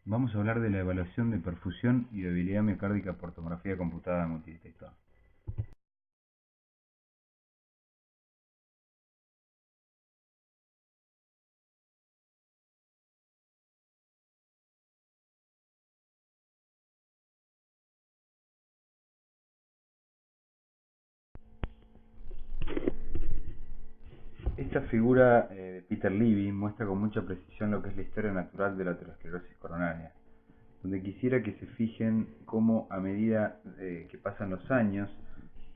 Vamos a hablar de la evaluación de perfusión y de habilidad miocárdica por tomografía computada multidetector. Esta figura de Peter Levy muestra con mucha precisión lo que es la historia natural de la aterosclerosis coronaria, donde quisiera que se fijen cómo a medida que pasan los años,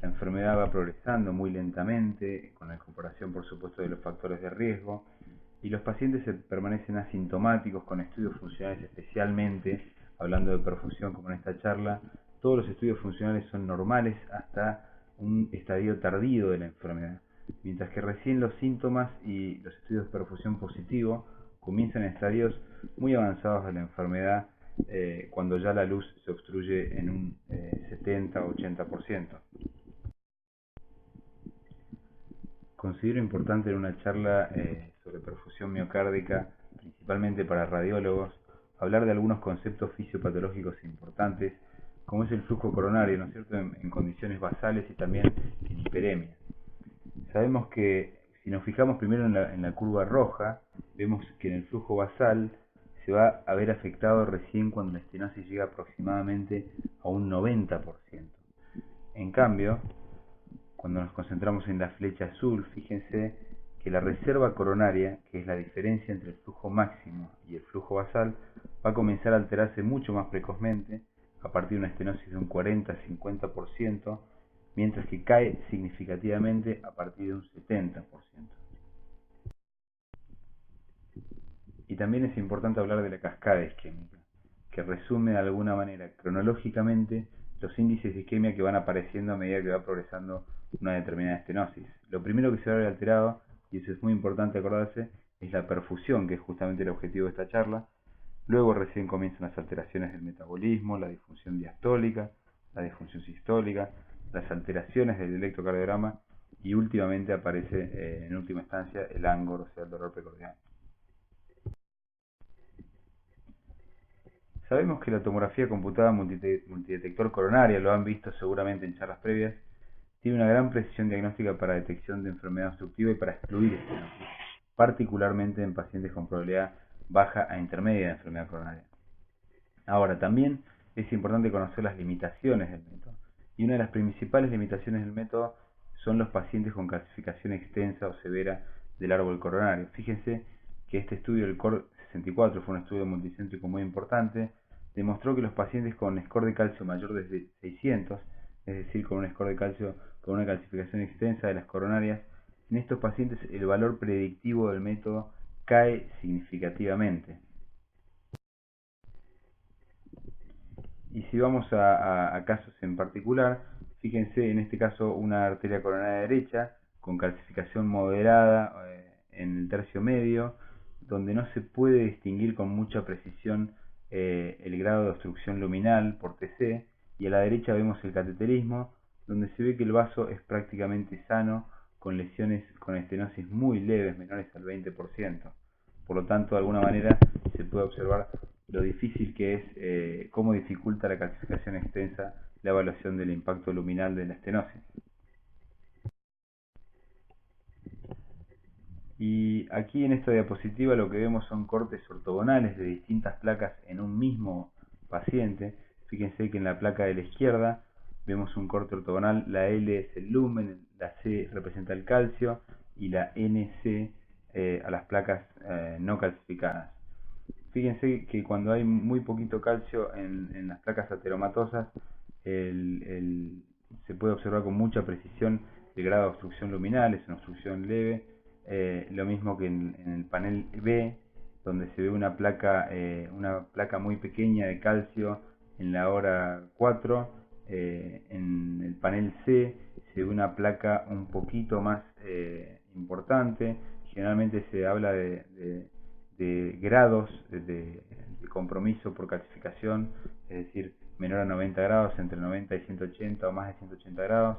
la enfermedad va progresando muy lentamente, con la incorporación por supuesto de los factores de riesgo, y los pacientes permanecen asintomáticos con estudios funcionales, especialmente hablando de perfusión como en esta charla. Todos los estudios funcionales son normales hasta un estadio tardío de la enfermedad, mientras que recién los síntomas y los estudios de perfusión positivo comienzan en estadios muy avanzados de la enfermedad, cuando ya la luz se obstruye en un 70 o 80%. Considero importante en una charla sobre perfusión miocárdica, principalmente para radiólogos, hablar de algunos conceptos fisiopatológicos importantes, como es el flujo coronario, ¿no es cierto?, en condiciones basales y también en hiperemia. Sabemos que si nos fijamos primero en la curva roja, vemos que en el flujo basal se va a ver afectado recién cuando la estenosis llega aproximadamente a un 90%. En cambio, cuando nos concentramos en la flecha azul, fíjense que la reserva coronaria, que es la diferencia entre el flujo máximo y el flujo basal, va a comenzar a alterarse mucho más precozmente, a partir de una estenosis de un 40-50%, mientras que cae significativamente a partir de un 70%. Y también es importante hablar de la cascada isquémica, que resume de alguna manera cronológicamente los índices de isquemia que van apareciendo a medida que va progresando una determinada estenosis. Lo primero que se va a ver alterado, y eso es muy importante acordarse, es la perfusión, que es justamente el objetivo de esta charla. Luego recién comienzan las alteraciones del metabolismo, la disfunción diastólica, la disfunción sistólica, las alteraciones del electrocardiograma, y últimamente aparece en última instancia el ANGOR, o sea el dolor precordial. Sabemos que la tomografía computada multidetector coronaria, lo han visto seguramente en charlas previas, tiene una gran precisión diagnóstica para detección de enfermedad obstructiva y para excluir estenosis, particularmente en pacientes con probabilidad baja a intermedia de enfermedad coronaria. Ahora, también es importante conocer las limitaciones del método, y una de las principales limitaciones del método son los pacientes con calcificación extensa o severa del árbol coronario. Fíjense que este estudio del COR64 fue un estudio multicéntrico muy importante, demostró que los pacientes con score de calcio mayor de 600, es decir, con un score de calcio con una calcificación extensa de las coronarias, en estos pacientes el valor predictivo del método cae significativamente. Y si vamos a casos en particular, fíjense en este caso una arteria coronaria derecha con calcificación moderada en el tercio medio, donde no se puede distinguir con mucha precisión el grado de obstrucción luminal por TC, y a la derecha vemos el cateterismo, donde se ve que el vaso es prácticamente sano, con lesiones con estenosis muy leves, menores al 20%. Por lo tanto, de alguna manera se puede observar lo difícil que es, cómo dificulta la calcificación extensa la evaluación del impacto luminal de la estenosis. Y aquí en esta diapositiva lo que vemos son cortes ortogonales de distintas placas en un mismo paciente. Fíjense que en la placa de la izquierda vemos un corte ortogonal, la L es el lumen, la C representa el calcio y la NC a las placas no calcificadas. Fíjense que cuando hay muy poquito calcio en las placas ateromatosas, se puede observar con mucha precisión el grado de obstrucción luminal, es una obstrucción leve, lo mismo que en el panel B, donde se ve una placa muy pequeña de calcio en la hora 4, en el panel C se ve una placa un poquito más importante. Generalmente se habla de grados de compromiso por calcificación, es decir, menor a 90 grados, entre 90 y 180 o más de 180 grados,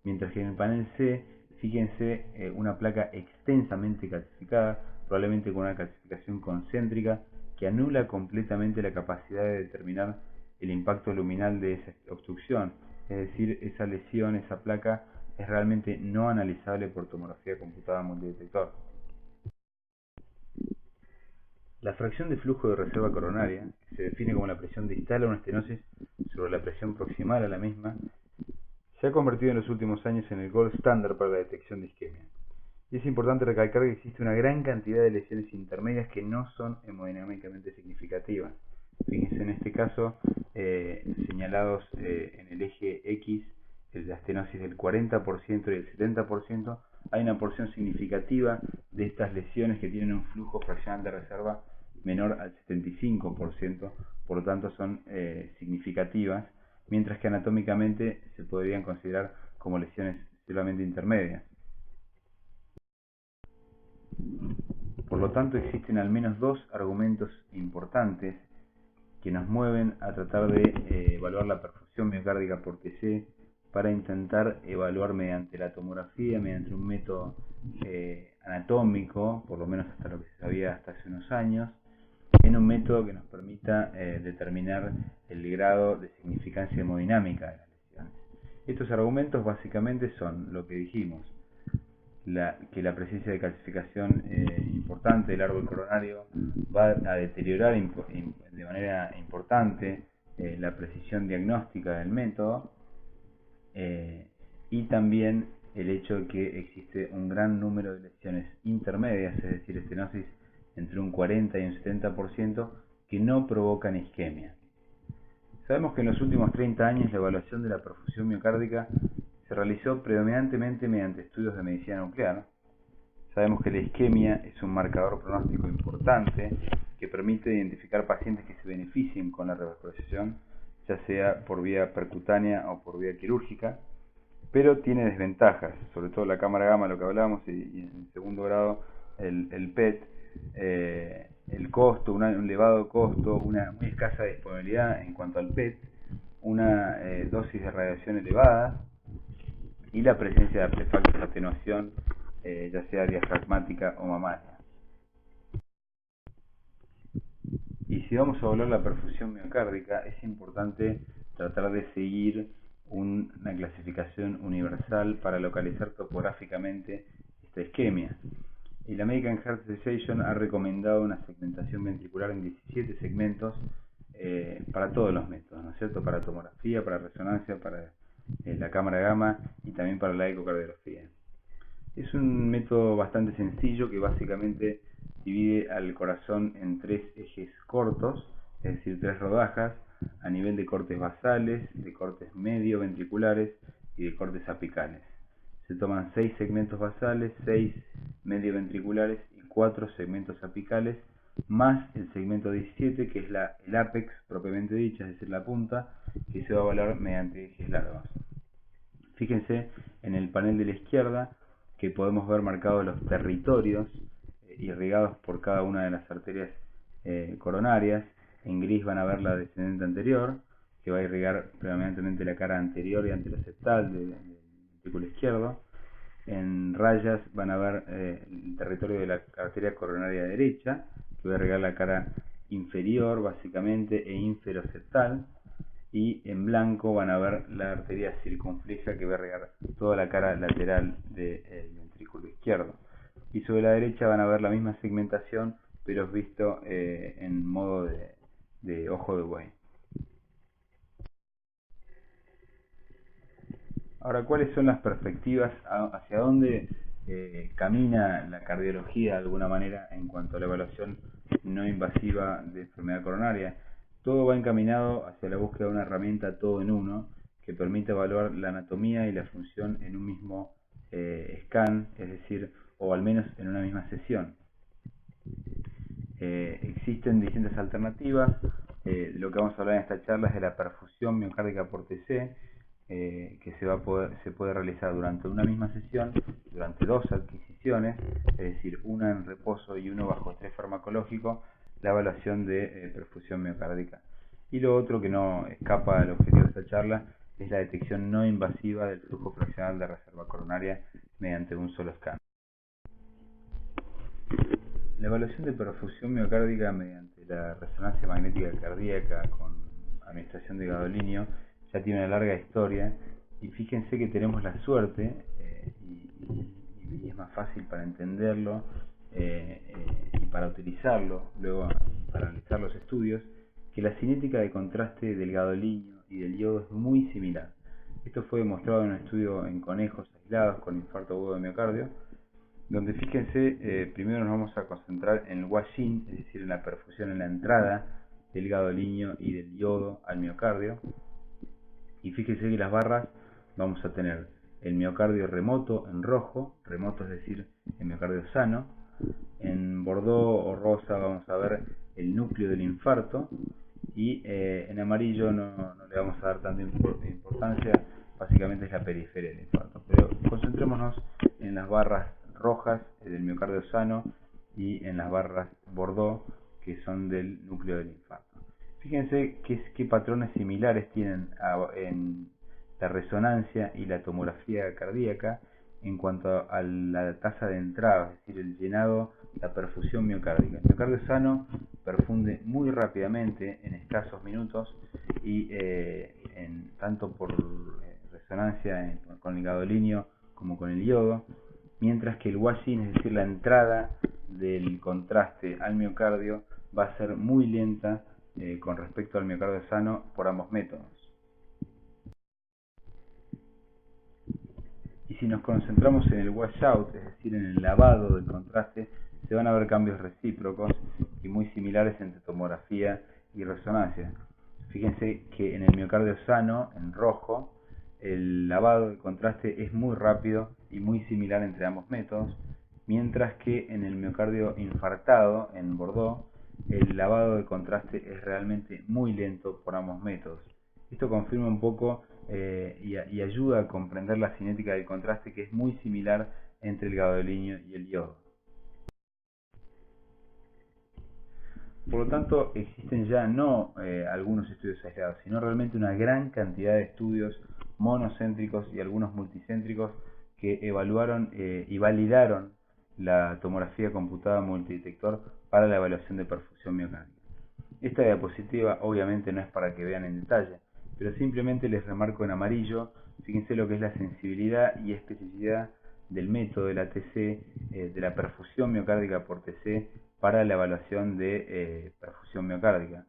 mientras que en el panel C, fíjense, una placa extensamente calcificada, probablemente con una calcificación concéntrica que anula completamente la capacidad de determinar el impacto luminal de esa obstrucción, es decir, esa lesión, esa placa, es realmente no analizable por tomografía computada multidetector. La fracción de flujo de reserva coronaria, que se define como la presión distal a una estenosis sobre la presión proximal a la misma, se ha convertido en los últimos años en el gold standard para la detección de isquemia. Y es importante recalcar que existe una gran cantidad de lesiones intermedias que no son hemodinámicamente significativas. Fíjense en este caso, señalados en el eje X, la estenosis del 40% y el 70%, hay una porción significativa de estas lesiones que tienen un flujo fraccional de reserva menor al 75%, por lo tanto son significativas, mientras que anatómicamente se podrían considerar como lesiones solamente intermedias. Por lo tanto, existen al menos dos argumentos importantes que nos mueven a tratar de evaluar la perfusión miocárdica por TC para intentar evaluar mediante la tomografía, mediante un método anatómico, por lo menos hasta lo que se sabía hasta hace unos años, en un método que nos permita determinar el grado de significancia hemodinámica de las lesiones. Estos argumentos básicamente son lo que dijimos, que la presencia de calcificación importante del árbol coronario va a deteriorar de manera importante la precisión diagnóstica del método, y también el hecho de que existe un gran número de lesiones intermedias, es decir, estenosis entre un 40 y un 70%, que no provocan isquemia. Sabemos que en los últimos 30 años la evaluación de la perfusión miocárdica se realizó predominantemente mediante estudios de medicina nuclear. Sabemos que la isquemia es un marcador pronóstico importante que permite identificar pacientes que se beneficien con la revascularización, ya sea por vía percutánea o por vía quirúrgica, pero tiene desventajas, sobre todo la cámara gamma, lo que hablábamos, y en segundo grado el PET, el costo, un elevado costo, una muy escasa disponibilidad en cuanto al PET, una dosis de radiación elevada y la presencia de artefactos de atenuación, ya sea diafragmática o mamaria. Y si vamos a evaluar la perfusión miocárdica, es importante tratar de seguir una clasificación universal para localizar topográficamente esta isquemia. Y la American Heart Association ha recomendado una segmentación ventricular en 17 segmentos para todos los métodos, ¿no es cierto? Para tomografía, para resonancia, para la cámara gamma y también para la ecocardiografía. Es un método bastante sencillo que básicamente divide al corazón en tres ejes cortos, es decir, tres rodajas, a nivel de cortes basales, de cortes medio ventriculares y de cortes apicales. Se toman 6 segmentos basales, 6 medio ventriculares y 4 segmentos apicales, más el segmento 17, que es el apex propiamente dicha, es decir, la punta, que se va a evaluar mediante ejes largos. Fíjense en el panel de la izquierda que podemos ver marcados los territorios irrigados por cada una de las arterias coronarias. En gris van a ver la descendente anterior, que va a irrigar predominantemente la cara anterior y anteroseptal del ventrículo izquierdo. En rayas van a ver el territorio de la arteria coronaria derecha, que va a irrigar la cara inferior básicamente e inferoseptal. Y en blanco van a ver la arteria circunfleja, que va a irrigar toda la cara lateral del ventrículo izquierdo. Y sobre la derecha van a ver la misma segmentación, pero visto en modo de ojo de buey. Ahora, ¿cuáles son las perspectivas? ¿Hacia dónde camina la cardiología de alguna manera en cuanto a la evaluación no invasiva de enfermedad coronaria? Todo va encaminado hacia la búsqueda de una herramienta todo en uno que permite evaluar la anatomía y la función en un mismo scan, es decir, o al menos en una misma sesión. Existen distintas alternativas. Lo que vamos a hablar en esta charla es de la perfusión miocárdica por TC, que se puede realizar durante una misma sesión, durante 2 adquisiciones, es decir, una en reposo y uno bajo estrés farmacológico, la evaluación de perfusión miocárdica. Y lo otro que no escapa al objetivo de esta charla es la detección no invasiva del flujo fraccional de reserva coronaria mediante un solo scan. La evaluación de perfusión miocárdica mediante la resonancia magnética cardíaca con administración de gadolinio ya tiene una larga historia, y fíjense que tenemos la suerte, y es más fácil para entenderlo y para utilizarlo luego para analizar los estudios, que la cinética de contraste del gadolinio y del yodo es muy similar. Esto fue demostrado en un estudio en conejos aislados con infarto agudo de miocardio, donde fíjense, primero nos vamos a concentrar en el wash-in, es decir, en la perfusión en la entrada del gadolinio y del yodo al miocardio. Y fíjense que las barras vamos a tener el miocardio remoto en rojo, remoto es decir, el miocardio sano. En bordó o rosa vamos a ver el núcleo del infarto, y en amarillo no le vamos a dar tanta importancia, básicamente es la periferia del infarto. Pero concentrémonos en las barras rojas del miocardio sano y en las barras bordó, que son del núcleo del infarto. Fíjense qué patrones similares tienen en la resonancia y la tomografía cardíaca en cuanto a la tasa de entrada, es decir, el llenado, la perfusión miocárdica. El miocardio sano perfunde muy rápidamente en escasos minutos, y tanto por resonancia con el gadolinio como con el yodo, mientras que el wash-in, es decir, la entrada del contraste al miocardio, va a ser muy lenta con respecto al miocardio sano por ambos métodos. Y si nos concentramos en el washout, es decir, en el lavado del contraste, se van a ver cambios recíprocos y muy similares entre tomografía y resonancia. Fíjense que en el miocardio sano, en rojo, el lavado del contraste es muy rápido y muy similar entre ambos métodos, mientras que en el miocardio infartado, en bordó, el lavado de contraste es realmente muy lento por ambos métodos. Esto confirma un poco y ayuda a comprender la cinética del contraste, que es muy similar entre el gadolinio y el yodo. Por lo tanto, existen ya no algunos estudios aislados, sino realmente una gran cantidad de estudios monocéntricos y algunos multicéntricos que evaluaron y validaron la tomografía computada multidetector para la evaluación de perfusión miocárdica. Esta diapositiva obviamente no es para que vean en detalle, pero simplemente les remarco en amarillo, fíjense lo que es la sensibilidad y especificidad del método de la TC, de la perfusión miocárdica por TC para la evaluación de perfusión miocárdica,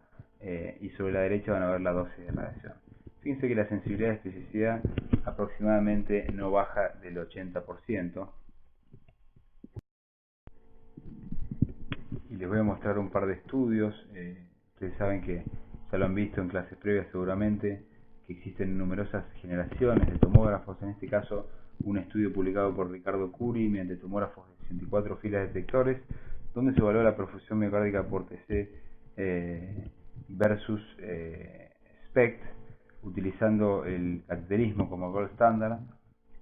y sobre la derecha van a ver la dosis de radiación. Fíjense que la sensibilidad y especificidad aproximadamente no baja del 80%. Y les voy a mostrar un par de estudios. Ustedes saben que ya lo han visto en clases previas seguramente, que existen numerosas generaciones de tomógrafos. En este caso, un estudio publicado por Ricardo Curi mediante tomógrafos de 64 filas detectores, donde se evaluó la perfusión miocárdica por TC versus SPECT, utilizando el cateterismo como gold standard.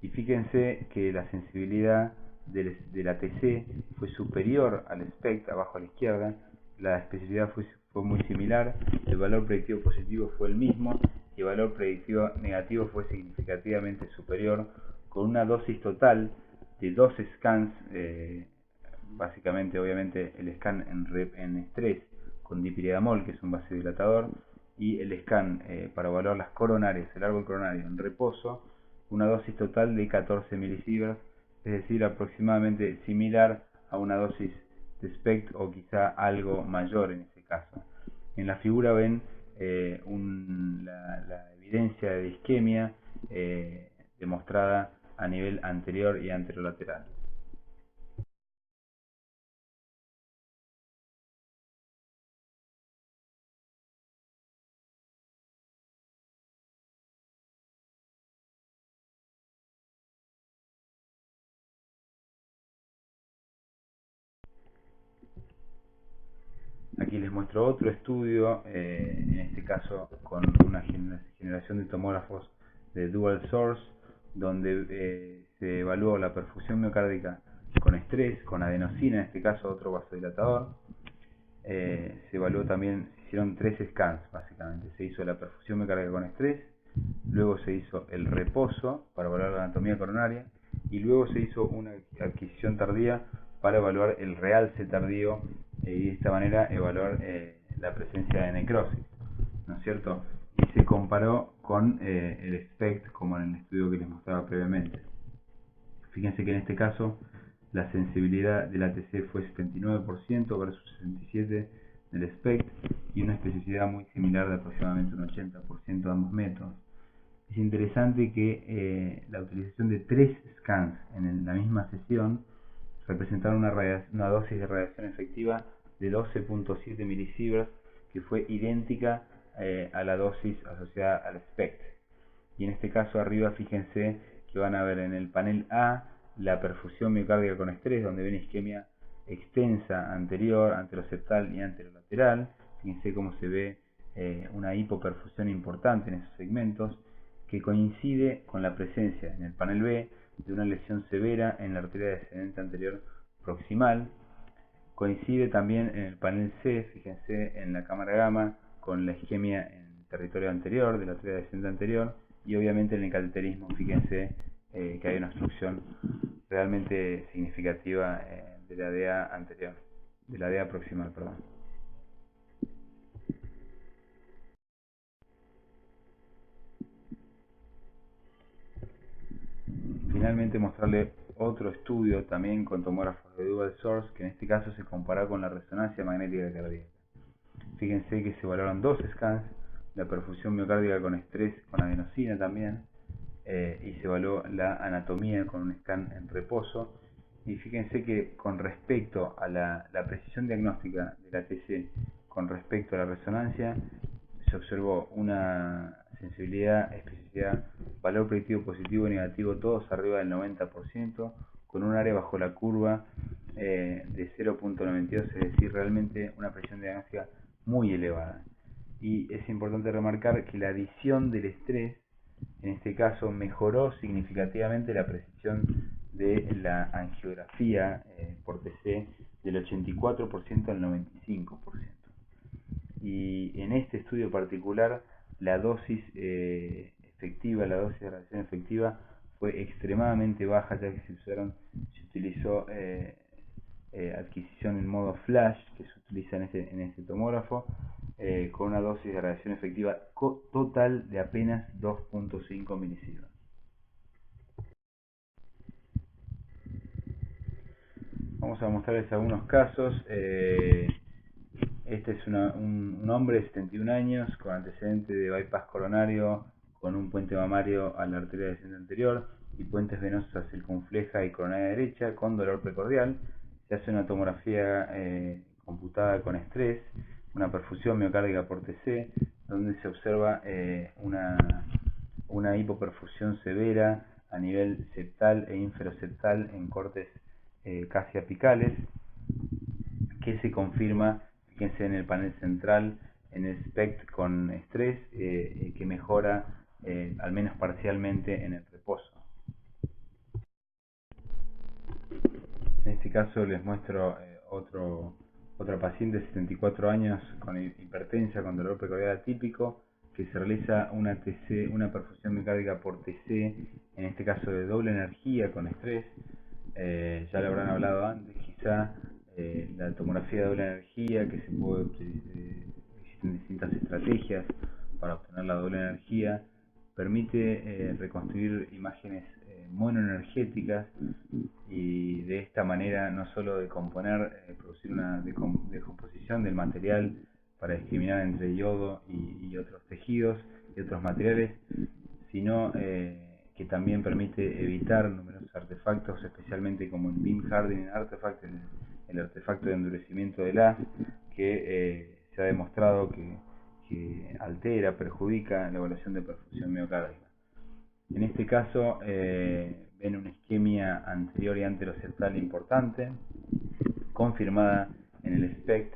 Y fíjense que la sensibilidad de la TC fue superior al SPECT, abajo a la izquierda. La especificidad fue muy similar, el valor predictivo positivo fue el mismo y el valor predictivo negativo fue significativamente superior, con una dosis total de 2 scans, básicamente obviamente el scan en estrés con dipiriamol, que es un vasodilatador, y el scan para evaluar las coronarias, el árbol coronario en reposo, una dosis total de 14 milisievert, es decir, aproximadamente similar a una dosis de SPECT o quizá algo mayor en ese caso. En la figura ven la evidencia de isquemia demostrada a nivel anterior y anterolateral. Aquí les muestro otro estudio, en este caso con una generación de tomógrafos de dual source, donde se evaluó la perfusión miocárdica con estrés, con adenosina, en este caso otro vasodilatador. Se evaluó también, se hicieron 3 scans básicamente. Se hizo la perfusión miocárdica con estrés, luego se hizo el reposo para evaluar la anatomía coronaria, y luego se hizo una adquisición tardía para evaluar el realce tardío, y de esta manera evaluar la presencia de necrosis, ¿no es cierto? Y se comparó con el SPECT, como en el estudio que les mostraba previamente. Fíjense que en este caso la sensibilidad del ATC fue 79% versus 67% del SPECT y una especificidad muy similar de aproximadamente un 80% de ambos métodos. Es interesante que la utilización de 3 scans en la misma sesión representaron una dosis de radiación efectiva de 12.7 milisieverts, que fue idéntica a la dosis asociada al SPECT. Y en este caso arriba fíjense que van a ver en el panel A la perfusión miocárdica con estrés, donde ven isquemia extensa anterior, anteroseptal y anterolateral. Fíjense cómo se ve una hipoperfusión importante en esos segmentos, que coincide con la presencia en el panel B de una lesión severa en la arteria descendente anterior proximal. Coincide también en el panel C, fíjense en la cámara gamma, con la isquemia en el territorio anterior de la arteria descendente anterior, y obviamente en el cateterismo, fíjense que hay una obstrucción realmente significativa de la DA anterior, de la DA proximal, perdón. Finalmente mostrarle otro estudio también con tomógrafos de dual source, que en este caso se compara con la resonancia magnética cardíaca. Fíjense que se evaluaron 2 scans, la perfusión miocárdica con estrés con adenosina también, y se evaluó la anatomía con un scan en reposo. Y fíjense que con respecto a la precisión diagnóstica del ATC con respecto a la resonancia, se observó una sensibilidad, especificidad, valor predictivo positivo y negativo, todos arriba del 90%, con un área bajo la curva de 0.92, es decir, realmente una precisión diagnóstica muy elevada. Y es importante remarcar que la adición del estrés, en este caso, mejoró significativamente la precisión de la angiografía por TC del 84% al 95%. Y en este estudio particular, la dosis efectiva, la dosis de radiación efectiva fue extremadamente baja, ya que se utilizó adquisición en modo flash, que se utiliza en este tomógrafo, con una dosis de radiación efectiva total de apenas 2.5 milisieverts. Vamos a mostrarles algunos casos. Este es un hombre de 71 años con antecedente de bypass coronario, con un puente mamario a la arteria descendente anterior y puentes venosos circunfleja y coronaria derecha, con dolor precordial. Se hace una tomografía computada con estrés, una perfusión miocárdica por TC, donde se observa una hipoperfusión severa a nivel septal e inferoseptal en cortes casi apicales, que se confirma, fíjense en el panel central, en el SPECT con estrés, que mejora al menos parcialmente en el reposo. En este caso les muestro otra paciente de 74 años con hipertensa, con dolor precordial atípico, que se realiza una perfusión miocárdica por TC, en este caso de doble energía con estrés. Ya lo habrán hablado antes, quizá la tomografía de doble energía, que se puede existen distintas estrategias para obtener la doble energía, permite reconstruir imágenes monoenergéticas, y de esta manera no solo producir una decomposición del material para discriminar entre yodo y otros tejidos y otros materiales, sino que también permite evitar numerosos artefactos, especialmente como el beam hardening artifact, el artefacto de endurecimiento del haz, que se ha demostrado que altera, perjudica la evaluación de perfusión miocárdica. En este caso ven una isquemia anterior y anteroseptal importante, confirmada en el SPECT,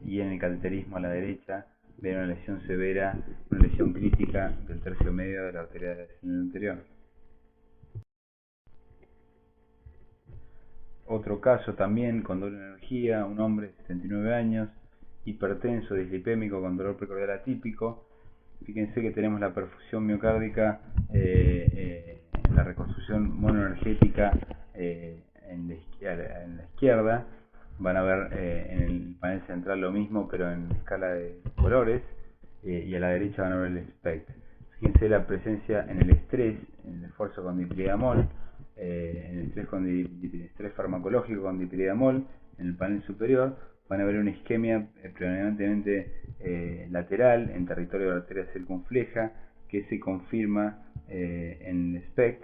y en el cateterismo a la derecha ven una lesión severa, una lesión crítica del tercio medio de la arteria descendente anterior. Otro caso también con doble energía, un hombre de 79 años, hipertenso, dislipémico, con dolor precordial atípico. Fíjense que tenemos la perfusión miocárdica, la reconstrucción monoenergética en la izquierda, van a ver en el panel central lo mismo, pero en escala de colores, y a la derecha van a ver el SPECT. Fíjense la presencia en el estrés, en el esfuerzo con dipridamol, en el estrés farmacológico con dipridamol, en el panel superior van a ver una isquemia predominantemente lateral en territorio de la arteria circunfleja, que se confirma en el SPECT,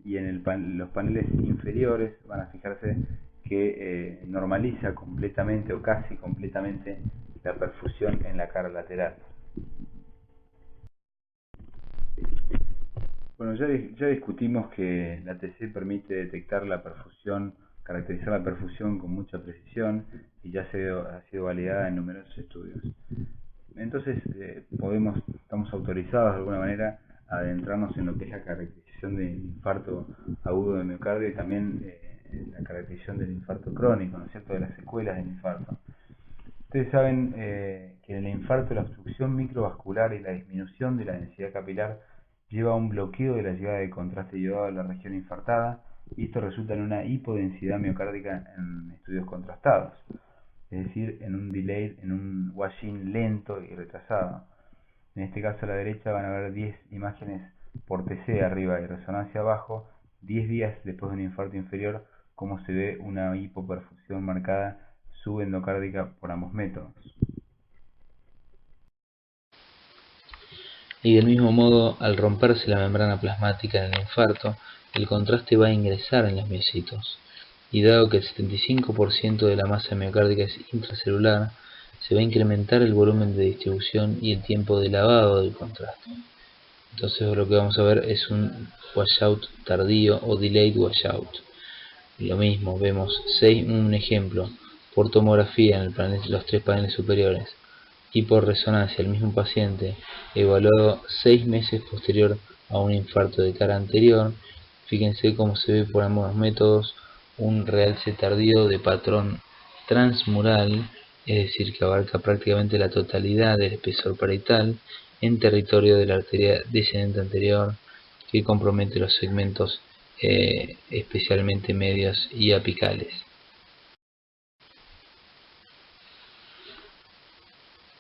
y en los paneles inferiores van a fijarse que normaliza completamente o casi completamente la perfusión en la cara lateral. Bueno, ya discutimos que la TC permite detectar la perfusión, caracterizar la perfusión con mucha precisión, y ya ha sido validada en numerosos estudios. Entonces estamos autorizados de alguna manera a adentrarnos en lo que es la caracterización del infarto agudo de miocardio y también la caracterización del infarto crónico, ¿no es cierto?, de las secuelas del infarto. Ustedes saben que en el infarto la obstrucción microvascular y la disminución de la densidad capilar lleva a un bloqueo de la llegada de contraste iodado a la región infartada, y esto resulta en una hipodensidad miocárdica en estudios contrastados, es decir, en un delay, en un washing lento y retrasado. En este caso a la derecha van a ver 10 imágenes por TC arriba y resonancia abajo, 10 días después de un infarto inferior, cómo se ve una hipoperfusión marcada subendocárdica por ambos métodos. Y del mismo modo, al romperse la membrana plasmática en el infarto, el contraste va a ingresar en los miocitos, y dado que el 75% de la masa miocárdica es intracelular, se va a incrementar el volumen de distribución y el tiempo de lavado del contraste. Entonces lo que vamos a ver es un washout tardío o delayed washout. Lo mismo, vemos un ejemplo por tomografía en el panel, los 3 paneles superiores, y por resonancia el mismo paciente evaluado 6 meses posterior a un infarto de cara anterior. Fíjense cómo se ve por ambos métodos un realce tardío de patrón transmural, es decir, que abarca prácticamente la totalidad del espesor parietal en territorio de la arteria descendente anterior, que compromete los segmentos especialmente medios y apicales.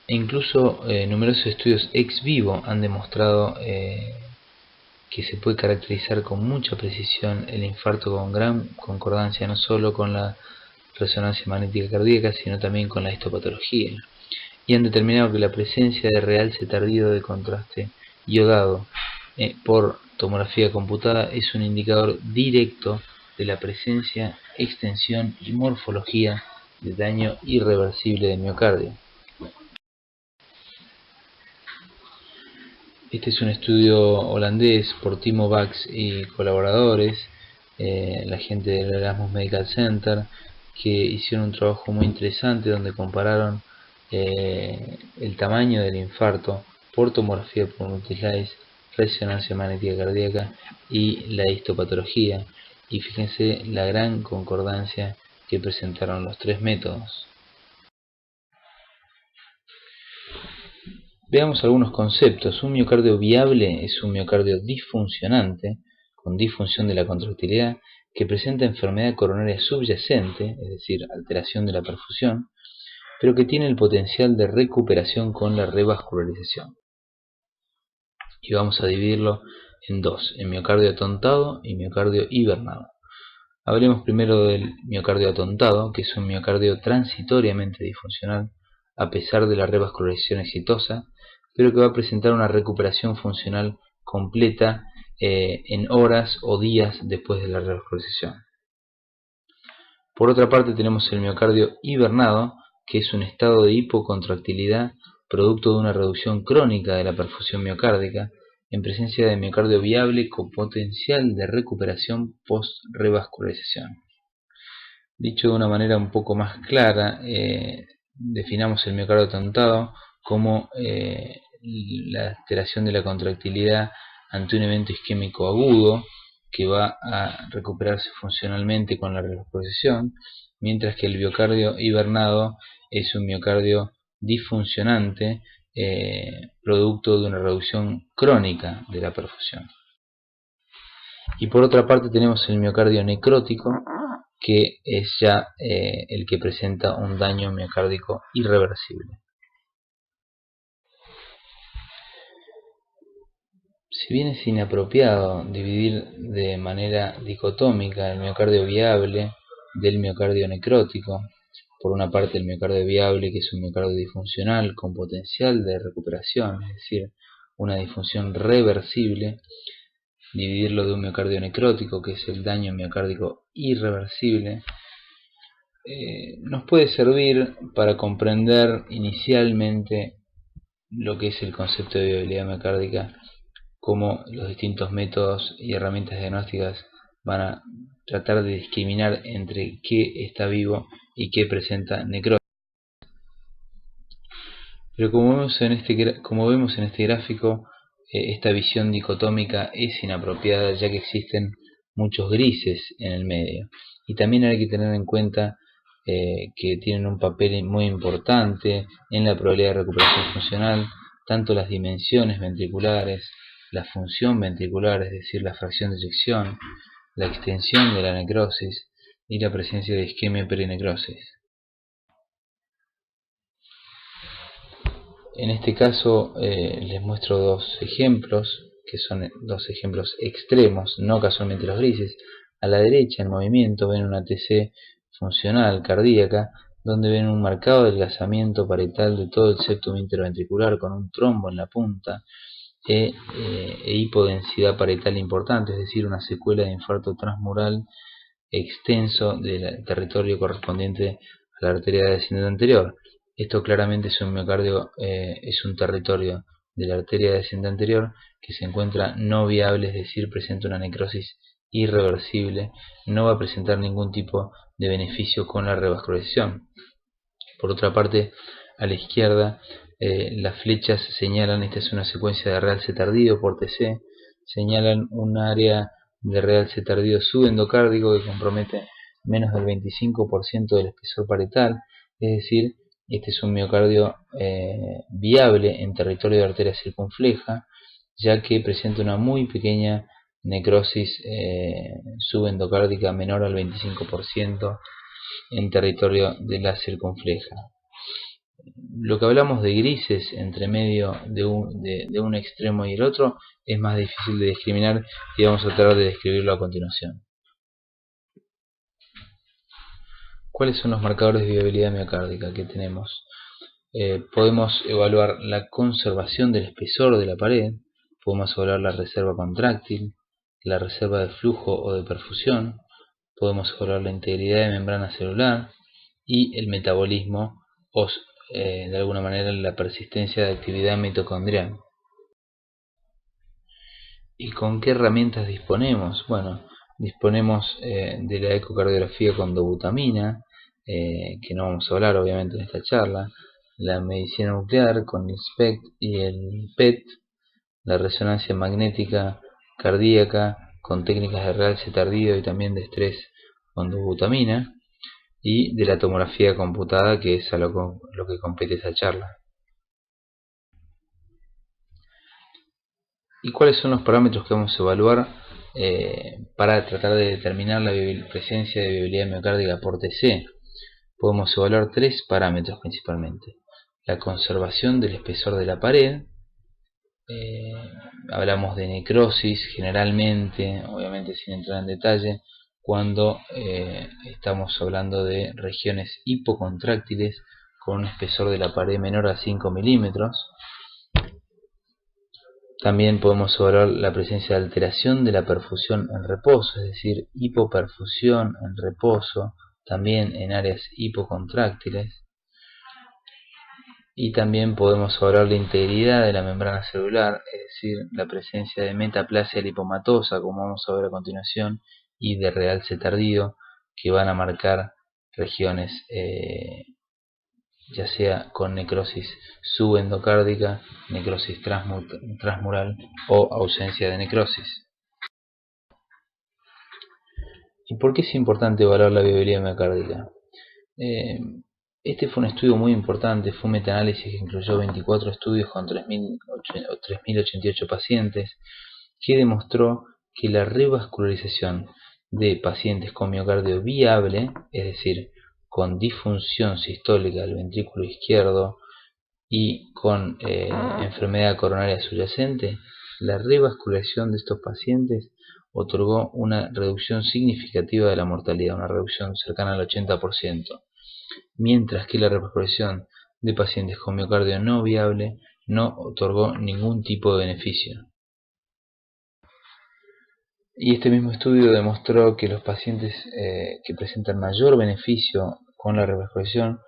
E incluso numerosos estudios ex vivo han demostrado que se puede caracterizar con mucha precisión el infarto con gran concordancia no solo con la resonancia magnética cardíaca, sino también con la histopatología, y han determinado que la presencia de realce tardío de contraste iodado por tomografía computada es un indicador directo de la presencia, extensión y morfología de daño irreversible de miocardio. Este es un estudio holandés por Timo Bax y colaboradores, la gente del Erasmus Medical Center, que hicieron un trabajo muy interesante donde compararon el tamaño del infarto por tomografía por multislice, resonancia magnética cardíaca y la histopatología, y fíjense la gran concordancia que presentaron los 3 métodos. Veamos algunos conceptos. Un miocardio viable es un miocardio disfuncionante, con disfunción de la contractilidad, que presenta enfermedad coronaria subyacente, es decir, alteración de la perfusión, pero que tiene el potencial de recuperación con la revascularización. Y vamos a dividirlo en dos, en miocardio atontado y miocardio hibernado. Hablemos primero del miocardio atontado, que es un miocardio transitoriamente disfuncional a pesar de la revascularización exitosa, pero que va a presentar una recuperación funcional completa en horas o días después de la revascularización. Por otra parte tenemos el miocardio hibernado, que es un estado de hipocontractilidad producto de una reducción crónica de la perfusión miocárdica en presencia de miocardio viable con potencial de recuperación post-revascularización. Dicho de una manera un poco más clara, definamos el miocardio atontado como la alteración de la contractilidad ante un evento isquémico agudo que va a recuperarse funcionalmente con la revascularización, mientras que el miocardio hibernado es un miocardio disfuncionante producto de una reducción crónica de la perfusión. Y por otra parte tenemos el miocardio necrótico, que es ya el que presenta un daño miocárdico irreversible. Si bien es inapropiado dividir de manera dicotómica el miocardio viable del miocardio necrótico, por una parte el miocardio viable, que es un miocardio disfuncional con potencial de recuperación, es decir, una disfunción reversible, dividirlo de un miocardio necrótico, que es el daño miocárdico irreversible, nos puede servir para comprender inicialmente lo que es el concepto de viabilidad miocárdica, cómo los distintos métodos y herramientas diagnósticas van a tratar de discriminar entre qué está vivo y qué presenta necrosis. Pero como vemos en este gráfico, esta visión dicotómica es inapropiada, ya que existen muchos grises en el medio. Y también hay que tener en cuenta que tienen un papel muy importante en la probabilidad de recuperación funcional, tanto las dimensiones ventriculares, la función ventricular, es decir, la fracción de eyección, la extensión de la necrosis y la presencia de isquemia perinecrosis. En este caso les muestro dos ejemplos, que son dos ejemplos extremos, no casualmente los grises. A la derecha, en movimiento, ven una TC funcional cardíaca, donde ven un marcado adelgazamiento parietal de todo el septum interventricular con un trombo en la punta e hipodensidad parietal importante, es decir, una secuela de infarto transmural extenso del territorio correspondiente a la arteria descendente anterior. Esto claramente es un miocardio, es un territorio de la arteria descendente anterior que se encuentra no viable, es decir, presenta una necrosis irreversible, no va a presentar ningún tipo de beneficio con la revascularización. Por otra parte, a la izquierda, las flechas señalan, esta es una secuencia de realce tardío por TC, señalan un área de realce tardío subendocárdico que compromete menos del 25% del espesor parietal, es decir, este es un miocardio viable en territorio de arteria circunfleja, ya que presenta una muy pequeña necrosis subendocárdica menor al 25% en territorio de la circunfleja. Lo que hablamos de grises entre medio de un extremo y el otro es más difícil de discriminar y vamos a tratar de describirlo a continuación. ¿Cuáles son los marcadores de viabilidad miocárdica que tenemos? Podemos evaluar la conservación del espesor de la pared, podemos evaluar la reserva contráctil, la reserva de flujo o de perfusión, podemos evaluar la integridad de membrana celular y el metabolismo o de alguna manera la persistencia de actividad mitocondrial. ¿Y con qué herramientas disponemos? Bueno, disponemos de la ecocardiografía con dobutamina, que no vamos a hablar obviamente en esta charla, la medicina nuclear con el SPECT y el PET, la resonancia magnética cardíaca con técnicas de realce tardío y también de estrés con dobutamina, y de la tomografía computada, que es a lo que compete esta charla. ¿Y cuáles son los parámetros que vamos a evaluar para tratar de determinar la presencia de viabilidad miocárdica por TC? Podemos evaluar tres parámetros principalmente. La conservación del espesor de la pared, hablamos de necrosis generalmente, obviamente sin entrar en detalle, cuando estamos hablando de regiones hipocontráctiles con un espesor de la pared menor a 5 milímetros. También podemos evaluar la presencia de alteración de la perfusión en reposo, es decir, hipoperfusión en reposo, también en áreas hipocontráctiles. Y también podemos evaluar la integridad de la membrana celular, es decir, la presencia de metaplasia lipomatosa, como vamos a ver a continuación, y de realce tardío, que van a marcar regiones ya sea con necrosis subendocárdica, necrosis transmural o ausencia de necrosis. ¿Y por qué es importante evaluar la viabilidad miocárdica? Este fue un estudio muy importante, fue un metaanálisis que incluyó 24 estudios con 3.088 pacientes, que demostró que la revascularización de pacientes con miocardio viable, es decir, con disfunción sistólica del ventrículo izquierdo y con enfermedad coronaria subyacente, la revascularización de estos pacientes otorgó una reducción significativa de la mortalidad, una reducción cercana al 80%, mientras que la revascularización de pacientes con miocardio no viable no otorgó ningún tipo de beneficio. Y este mismo estudio demostró que los pacientes que presentan mayor beneficio con la revascularización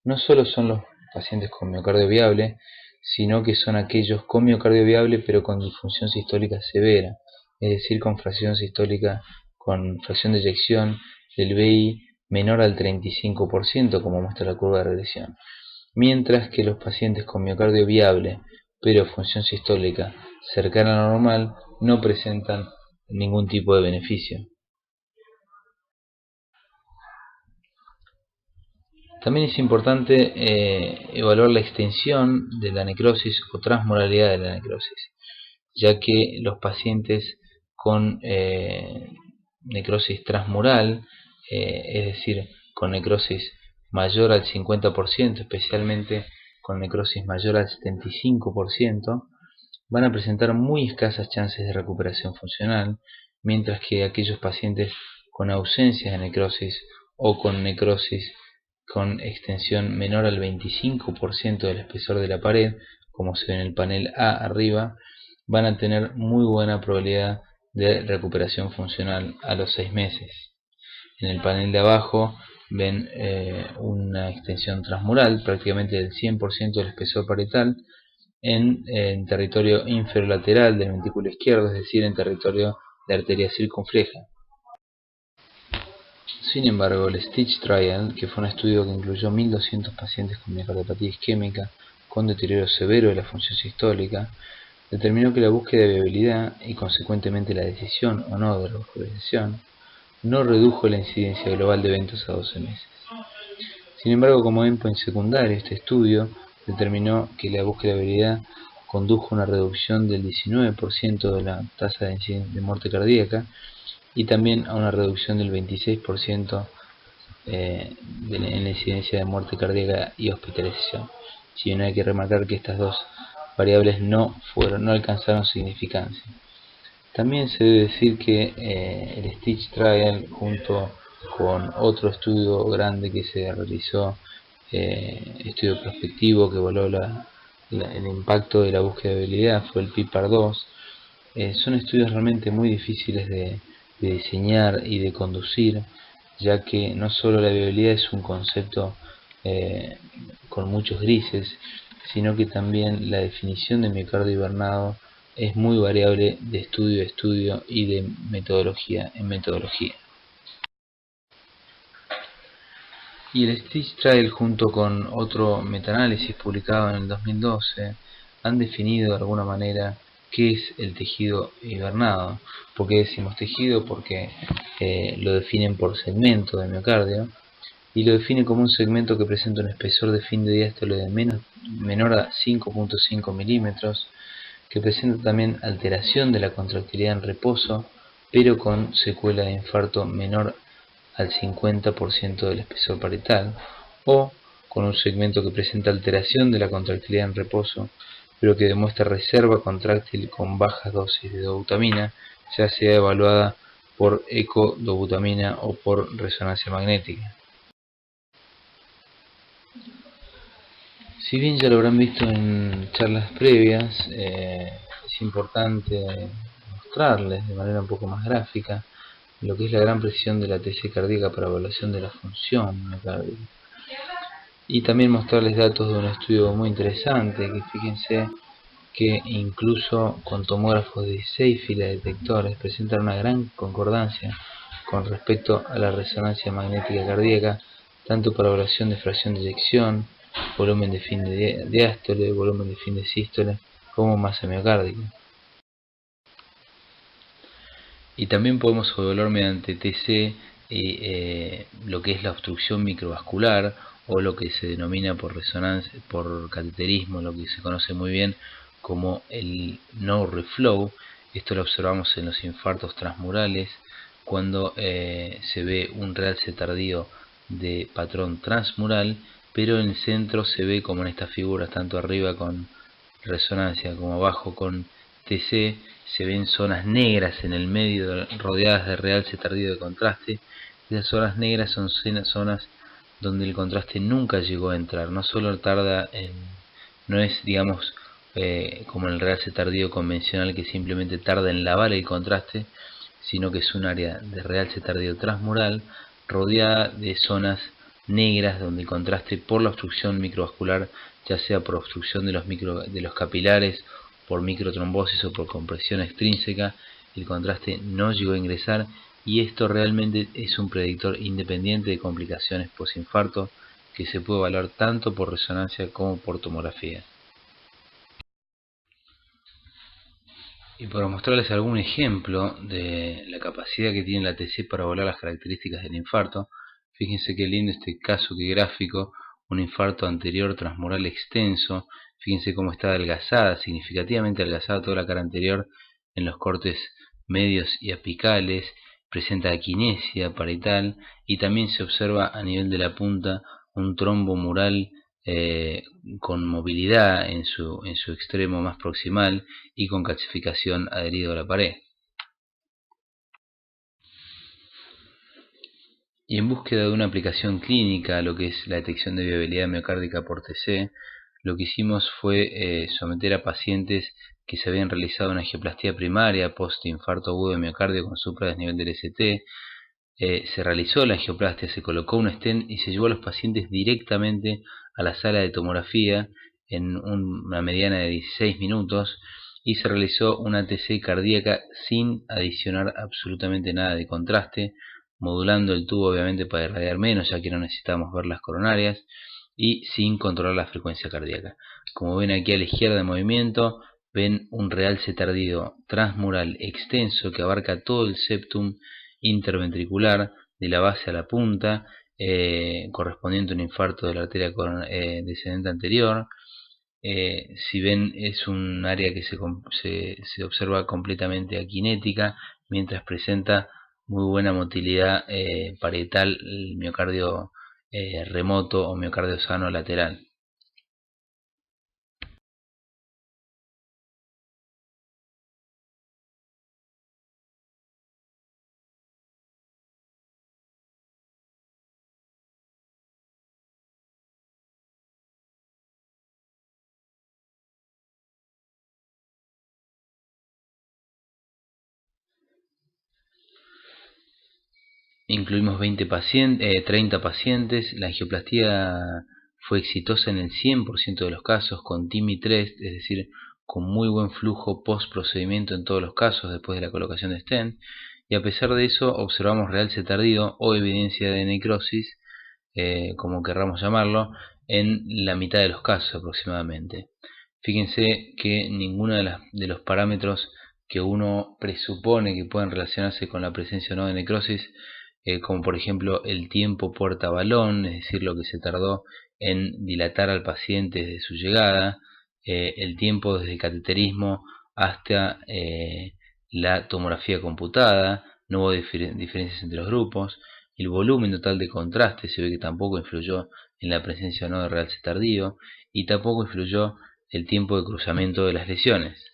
no solo son los pacientes con miocardio viable, sino que son aquellos con miocardio viable pero con disfunción sistólica severa, es decir, con fracción sistólica, con fracción de eyección del VI menor al 35%, como muestra la curva de regresión. Mientras que los pacientes con miocardio viable pero función sistólica cercana a la normal no presentan ningún tipo de beneficio. También es importante evaluar la extensión de la necrosis o transmuralidad de la necrosis, ya que los pacientes con necrosis transmural, es decir, con necrosis mayor al 50%, especialmente con necrosis mayor al 75%, van a presentar muy escasas chances de recuperación funcional, mientras que aquellos pacientes con ausencia de necrosis o con necrosis con extensión menor al 25% del espesor de la pared, como se ve en el panel A arriba, van a tener muy buena probabilidad de recuperación funcional a los 6 meses. En el panel de abajo ven una extensión transmural prácticamente del 100% del espesor parietal en territorio inferolateral del ventrículo izquierdo, es decir, en territorio de arteria circunfleja. Sin embargo, el Stitch Trial, que fue un estudio que incluyó 1.200 pacientes con miocardiopatía isquémica con deterioro severo de la función sistólica, determinó que la búsqueda de viabilidad y consecuentemente la decisión o no de revascularización no redujo la incidencia global de eventos a 12 meses. Sin embargo, como endpoint secundario, este estudio determinó que la búsqueda de viabilidad condujo a una reducción del 19% de la tasa de muerte cardíaca y también a una reducción del 26% en la incidencia de muerte cardíaca y hospitalización. Si bien hay que remarcar que estas dos variables no alcanzaron significancia. También se debe decir que el Stitch Trial, junto con otro estudio grande que se realizó, estudio prospectivo que evaluó el impacto de la búsqueda de viabilidad, fue el PIPAR-2, son estudios realmente muy difíciles de diseñar y de conducir, ya que no solo la viabilidad es un concepto con muchos grises, sino que también la definición de miocardio hibernado es muy variable de estudio a estudio y de metodología en metodología. Y el Stitch Trial, junto con otro metaanálisis publicado en el 2012, han definido de alguna manera qué es el tejido hibernado. ¿Por qué decimos tejido? Porque lo definen por segmento de miocardio, y lo define como un segmento que presenta un espesor de fin de diástole de menor a 5.5 milímetros, que presenta también alteración de la contractilidad en reposo, pero con secuela de infarto menor al 50% del espesor parietal, o con un segmento que presenta alteración de la contractilidad en reposo, pero que demuestra reserva contráctil con bajas dosis de dobutamina, ya sea evaluada por ecodobutamina o por resonancia magnética. Si bien ya lo habrán visto en charlas previas, es importante mostrarles de manera un poco más gráfica lo que es la gran precisión de la TC cardíaca para evaluación de la función miocárdica. Y también mostrarles datos de un estudio muy interesante, que fíjense que incluso con tomógrafos de 16 filas de detectores presentan una gran concordancia con respecto a la resonancia magnética cardíaca, tanto para evaluación de fracción de eyección, volumen de fin de diástole, volumen de fin de sístole, como masa miocárdica. Y también podemos evaluar mediante TC lo que es la obstrucción microvascular, o lo que se denomina por resonancia, por cateterismo, lo que se conoce muy bien como el no reflow. Esto lo observamos en los infartos transmurales, cuando se ve un realce tardío de patrón transmural, pero en el centro se ve, como en estas figuras, tanto arriba con resonancia como abajo con TC, se ven zonas negras en el medio rodeadas de realce tardío de contraste. Esas zonas negras son zonas donde el contraste nunca llegó a entrar. No solo tarda en, no es, digamos, como en el realce tardío convencional, que simplemente tarda en lavar el contraste, sino que es un área de realce tardío transmural rodeada de zonas negras donde el contraste, por la obstrucción microvascular, ya sea por obstrucción de los capilares, por microtrombosis o por compresión extrínseca, el contraste no llegó a ingresar, y esto realmente es un predictor independiente de complicaciones postinfarto que se puede evaluar tanto por resonancia como por tomografía. Y para mostrarles algún ejemplo de la capacidad que tiene la TC para evaluar las características del infarto, fíjense qué lindo este caso, que gráfico, un infarto anterior transmural extenso. Fíjense cómo está adelgazada, significativamente adelgazada toda la cara anterior en los cortes medios y apicales, presenta aquinesia parietal, y también se observa a nivel de la punta un trombo mural con movilidad en su extremo más proximal y con calcificación adherido a la pared. Y en búsqueda de una aplicación clínica a lo que es la detección de viabilidad miocárdica por TC, lo que hicimos fue someter a pacientes que se habían realizado una angioplastía primaria post-infarto agudo de miocardio con supradesnivel del ST. Se realizó la angioplastia, se colocó un stent y se llevó a los pacientes directamente a la sala de tomografía en una mediana de 16 minutos, y se realizó una TC cardíaca sin adicionar absolutamente nada de contraste, modulando el tubo obviamente para irradiar menos, ya que no necesitábamos ver las coronarias, y sin controlar la frecuencia cardíaca. Como ven aquí a la izquierda de movimiento, ven un realce tardío transmural extenso que abarca todo el septum interventricular de la base a la punta, correspondiente a un infarto de la arteria descendente anterior. Si ven, es un área que se observa completamente aquinética, mientras presenta muy buena motilidad parietal, el miocardio remoto o miocardio sano lateral. Incluimos 30 pacientes. La angioplastía fue exitosa en el 100% de los casos, con TIMI-3, es decir, con muy buen flujo post procedimiento en todos los casos después de la colocación de stent, y a pesar de eso observamos realce tardío o evidencia de necrosis, como querramos llamarlo, en la mitad de los casos aproximadamente. Fíjense que ninguno de los parámetros que uno presupone que puedan relacionarse con la presencia o no de necrosis, como por ejemplo el tiempo puerta-balón, es decir, lo que se tardó en dilatar al paciente desde su llegada, el tiempo desde el cateterismo hasta la tomografía computada, no hubo diferencias entre los grupos. El volumen total de contraste se ve que tampoco influyó en la presencia o no de realce tardío, y tampoco influyó el tiempo de cruzamiento de las lesiones.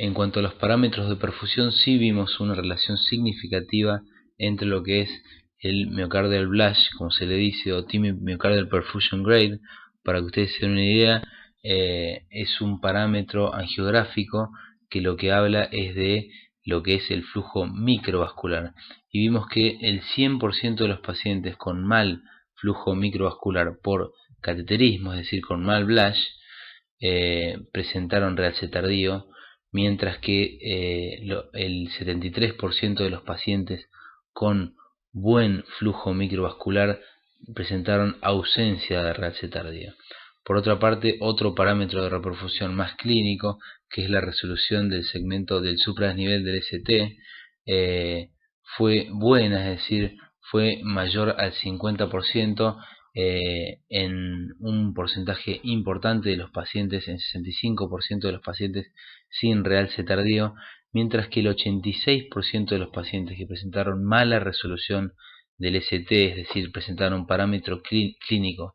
En cuanto a los parámetros de perfusión, sí vimos una relación significativa entre lo que es el myocardial blush, como se le dice, o Myocardial Perfusion Grade. Para que ustedes se den una idea, es un parámetro angiográfico que lo que habla es de lo que es el flujo microvascular, y vimos que el 100% de los pacientes con mal flujo microvascular por cateterismo, es decir, con mal blush, presentaron realce tardío, mientras que el 73% de los pacientes con buen flujo microvascular presentaron ausencia de realce tardío. Por otra parte, otro parámetro de reperfusión más clínico, que es la resolución del segmento del supradesnivel del ST, fue buena, es decir, fue mayor al 50%, en un porcentaje importante de los pacientes, en 65% de los pacientes sin realce tardío, mientras que el 86% de los pacientes que presentaron mala resolución del ST, es decir, presentaron un parámetro clínico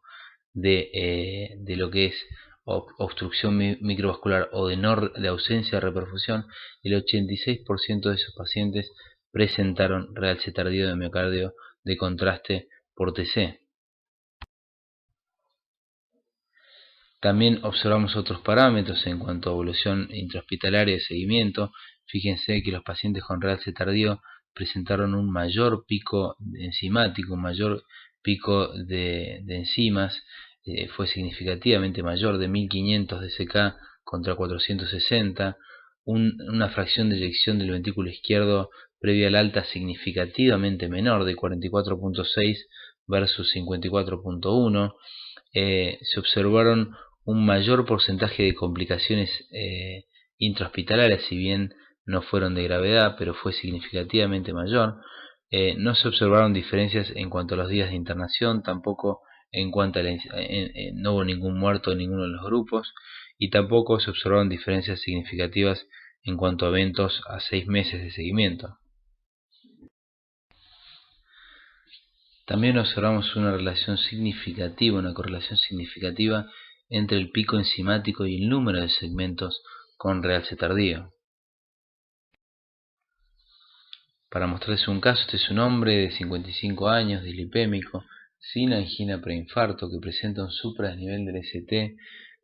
de lo que es obstrucción microvascular o de ausencia de reperfusión, el 86% de esos pacientes presentaron realce tardío de miocardio de contraste por TC. También observamos otros parámetros en cuanto a evolución intrahospitalaria de seguimiento. Fíjense que los pacientes con realce tardío presentaron un mayor pico enzimático, un mayor pico de enzimas, fue significativamente mayor, de 1500 dSK contra 460, una fracción de eyección del ventrículo izquierdo previa al alta significativamente menor, de 44.6 versus 54.1. Se observaron un mayor porcentaje de complicaciones intrahospitalarias, si bien no fueron de gravedad, pero fue significativamente mayor. No se observaron diferencias en cuanto a los días de internación, tampoco en cuanto a no hubo ningún muerto en ninguno de los grupos, y tampoco se observaron diferencias significativas en cuanto a eventos a 6 meses de seguimiento. También observamos una correlación significativa entre el pico enzimático y el número de segmentos con realce tardío. Para mostrarles un caso, este es un hombre de 55 años, dislipémico, sin angina preinfarto, que presenta un supradesnivel del ST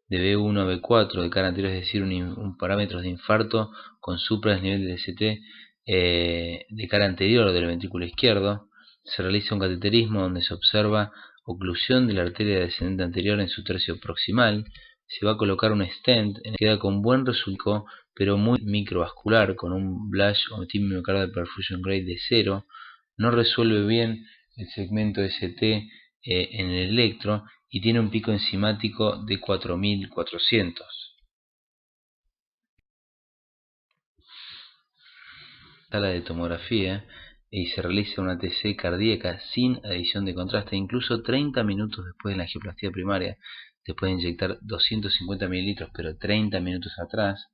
de B1 a B4 de cara anterior, es decir, un parámetro de infarto con supradesnivel del ST de cara anterior del ventrículo izquierdo. Se realiza un cateterismo donde se observa oclusión de la arteria descendente anterior en su tercio proximal. Se va a colocar un stent, queda con buen resultado, pero muy microvascular, con un BLASH o Myocardial Perfusion Grade de 0. No resuelve bien el segmento ST en el electro y tiene un pico enzimático de 4400. Sala de tomografía y se realiza una TC cardíaca sin adición de contraste, incluso 30 minutos después de la angioplastía primaria, después de inyectar 250 mililitros, pero 30 minutos atrás.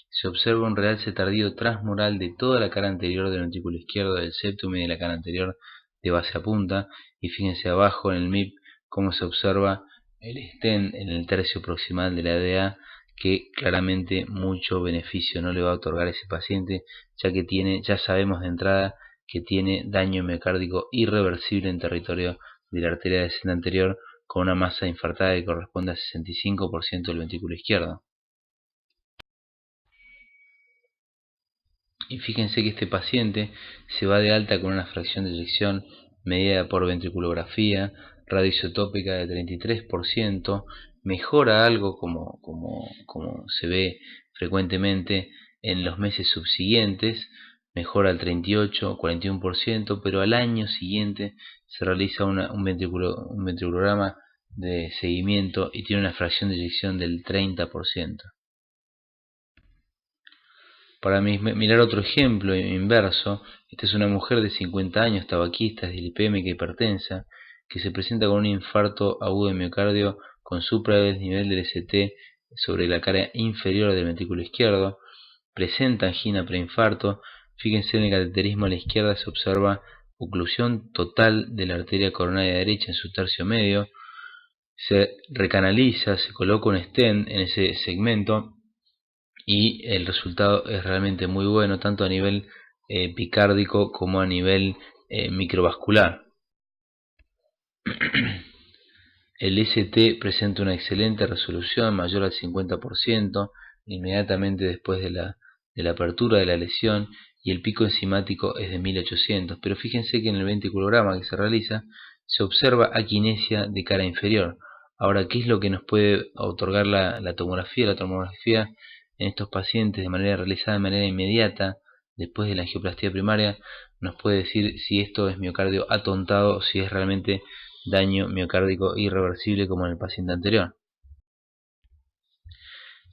Se observa un realce tardío transmural de toda la cara anterior del ventrículo izquierdo, del septum y de la cara anterior de base a punta, y fíjense abajo en el MIP cómo se observa el stent en el tercio proximal de la ADA, que claramente mucho beneficio no le va a otorgar a ese paciente, ya sabemos de entrada que tiene daño miocárdico irreversible en territorio de la arteria descendente anterior, con una masa infartada que corresponde a 65% del ventrículo izquierdo. Y fíjense que este paciente se va de alta con una fracción de eyección medida por ventriculografía radioisotópica de 33%, mejora algo como se ve frecuentemente en los meses subsiguientes, mejora al 38-41%, pero al año siguiente se realiza un ventriculograma de seguimiento y tiene una fracción de eyección del 30%. Para mirar otro ejemplo inverso, esta es una mujer de 50 años, tabaquista, dislipémica, hipertensa, que se presenta con un infarto agudo de miocardio con supradesnivel del ST sobre la cara inferior del ventrículo izquierdo, presenta angina preinfarto. Fíjense en el cateterismo a la izquierda se observa oclusión total de la arteria coronaria derecha en su tercio medio, se recanaliza, se coloca un stent en ese segmento y el resultado es realmente muy bueno, tanto a nivel picárdico como a nivel microvascular. El ST presenta una excelente resolución, mayor al 50%, inmediatamente después de la apertura de la lesión, y el pico enzimático es de 1800. Pero fíjense que en el ventriculograma que se realiza se observa aquinesia de cara inferior. Ahora, ¿qué es lo que nos puede otorgar la tomografía? La tomografía en estos pacientes realizada de manera inmediata después de la angioplastía primaria nos puede decir si esto es miocardio atontado o si es realmente daño miocárdico irreversible como en el paciente anterior.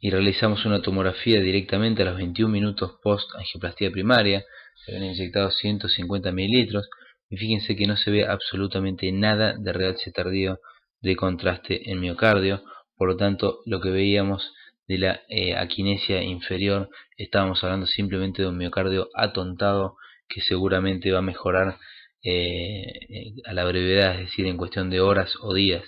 Y realizamos una tomografía directamente a los 21 minutos post angioplastía primaria. Se habían inyectado 150 mililitros y fíjense que no se ve absolutamente nada de realce tardío de contraste en miocardio. Por lo tanto, lo que veíamos de la aquinesia inferior, estábamos hablando simplemente de un miocardio atontado que seguramente va a mejorar a la brevedad, es decir, en cuestión de horas o días.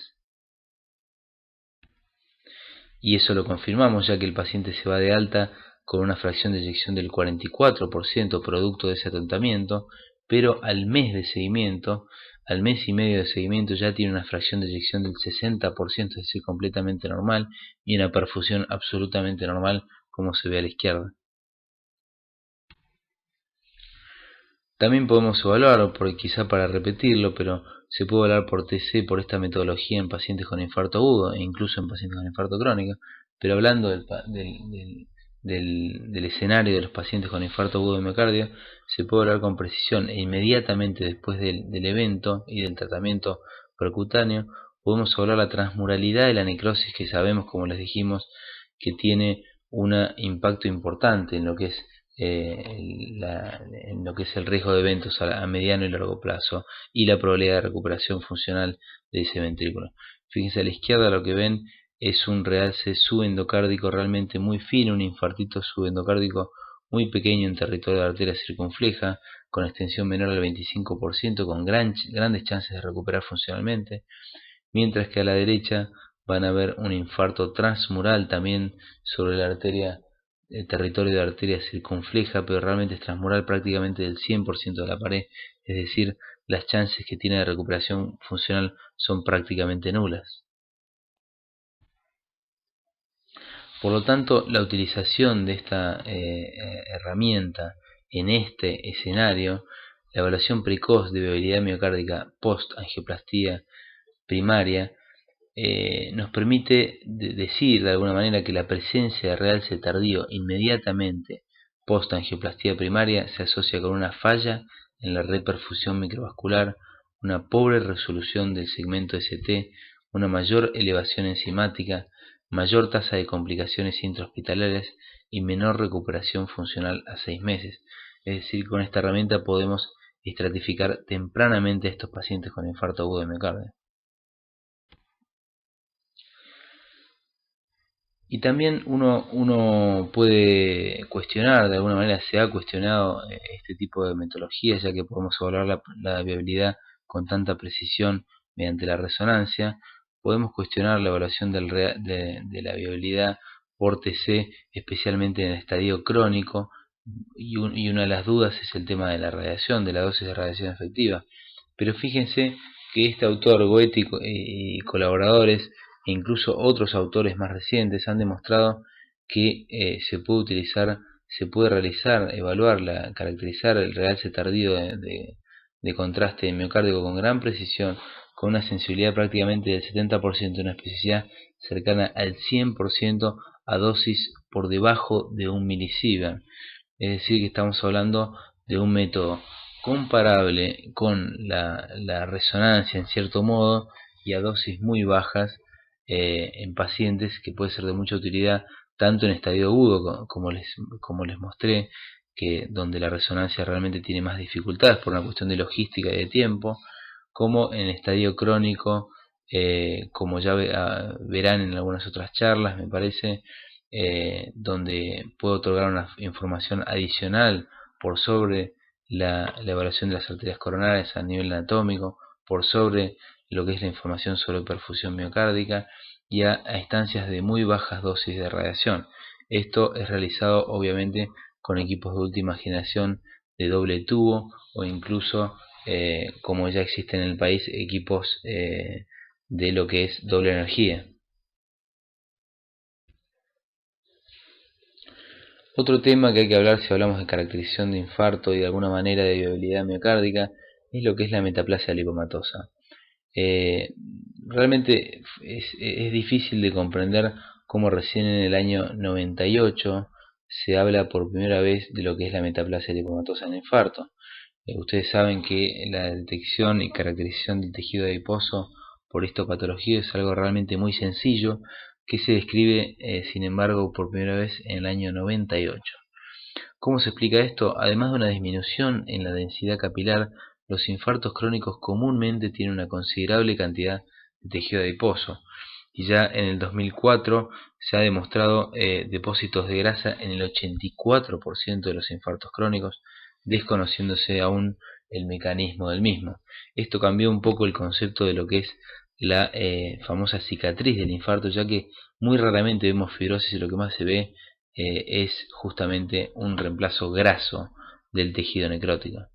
Y eso lo confirmamos ya que el paciente se va de alta con una fracción de eyección del 44% producto de ese atontamiento, pero al mes de seguimiento, al mes y medio de seguimiento, ya tiene una fracción de eyección del 60%, es decir, completamente normal, y una perfusión absolutamente normal, como se ve a la izquierda. También podemos evaluar, quizá para repetirlo, pero se puede evaluar por TC por esta metodología en pacientes con infarto agudo e incluso en pacientes con infarto crónico. Pero hablando del escenario de los pacientes con infarto agudo de miocardio, se puede evaluar con precisión e inmediatamente después del evento y del tratamiento percutáneo. Podemos evaluar la transmuralidad de la necrosis, que sabemos, como les dijimos, que tiene un impacto importante en lo que es en lo que es el riesgo de eventos a mediano y largo plazo y la probabilidad de recuperación funcional de ese ventrículo. Fíjense, a la izquierda lo que ven es un realce subendocárdico realmente muy fino, un infartito subendocárdico muy pequeño en territorio de arteria circunfleja, con extensión menor al 25%, con grandes chances de recuperar funcionalmente, mientras que a la derecha van a ver un infarto transmural también sobre la arteria, el territorio de arteria circunfleja, pero realmente es transmural prácticamente del 100% de la pared, es decir, las chances que tiene de recuperación funcional son prácticamente nulas. Por lo tanto, la utilización de esta herramienta en este escenario, la evaluación precoz de viabilidad miocárdica post-angioplastía primaria, nos permite decir de alguna manera que la presencia de realce tardío inmediatamente post-angioplastía primaria se asocia con una falla en la reperfusión microvascular, una pobre resolución del segmento ST, una mayor elevación enzimática, mayor tasa de complicaciones intrahospitalarias y menor recuperación funcional a 6 meses. Es decir, con esta herramienta podemos estratificar tempranamente a estos pacientes con infarto agudo de miocardio. Y también uno puede cuestionar, de alguna manera se ha cuestionado este tipo de metodologías, ya que podemos evaluar la viabilidad con tanta precisión mediante la resonancia. Podemos cuestionar la evaluación de la viabilidad por TC, especialmente en el estadio crónico, y una de las dudas es el tema de la radiación, de la dosis de radiación efectiva. Pero fíjense que este autor, Goetti y colaboradores, e incluso otros autores más recientes han demostrado que se puede realizar, evaluar, caracterizar el realce tardío de contraste miocárdico con gran precisión, con una sensibilidad prácticamente del 70%, una especificidad cercana al 100% a dosis por debajo de 1 milisievert. Es decir, que estamos hablando de un método comparable con la resonancia en cierto modo y a dosis muy bajas en pacientes, que puede ser de mucha utilidad tanto en estadio agudo como les mostré, que donde la resonancia realmente tiene más dificultades por una cuestión de logística y de tiempo, como en estadio crónico, como ya verán en algunas otras charlas, me parece, donde puedo otorgar una información adicional por sobre la evaluación de las arterias coronarias a nivel anatómico, por sobre lo que es la información sobre perfusión miocárdica y a instancias de muy bajas dosis de radiación. Esto es realizado obviamente con equipos de última generación de doble tubo o incluso, como ya existen en el país, equipos de lo que es doble energía. Otro tema que hay que hablar si hablamos de caracterización de infarto y de alguna manera de viabilidad miocárdica es lo que es la metaplasia lipomatosa. Realmente es difícil de comprender cómo recién en el año 98 se habla por primera vez de lo que es la metaplasia lipomatosa en infarto. Ustedes saben que la detección y caracterización del tejido adiposo por histopatología es algo realmente muy sencillo, que se describe sin embargo por primera vez en el año 98. ¿Cómo se explica esto? Además de una disminución en la densidad capilar, los infartos crónicos comúnmente tienen una considerable cantidad de tejido adiposo. y ya en el 2004 se ha demostrado depósitos de grasa en el 84% de los infartos crónicos, desconociéndose aún el mecanismo del mismo. Esto cambió un poco el concepto de lo que es la famosa cicatriz del infarto, ya que muy raramente vemos fibrosis y lo que más se ve es justamente un reemplazo graso del tejido necrótico.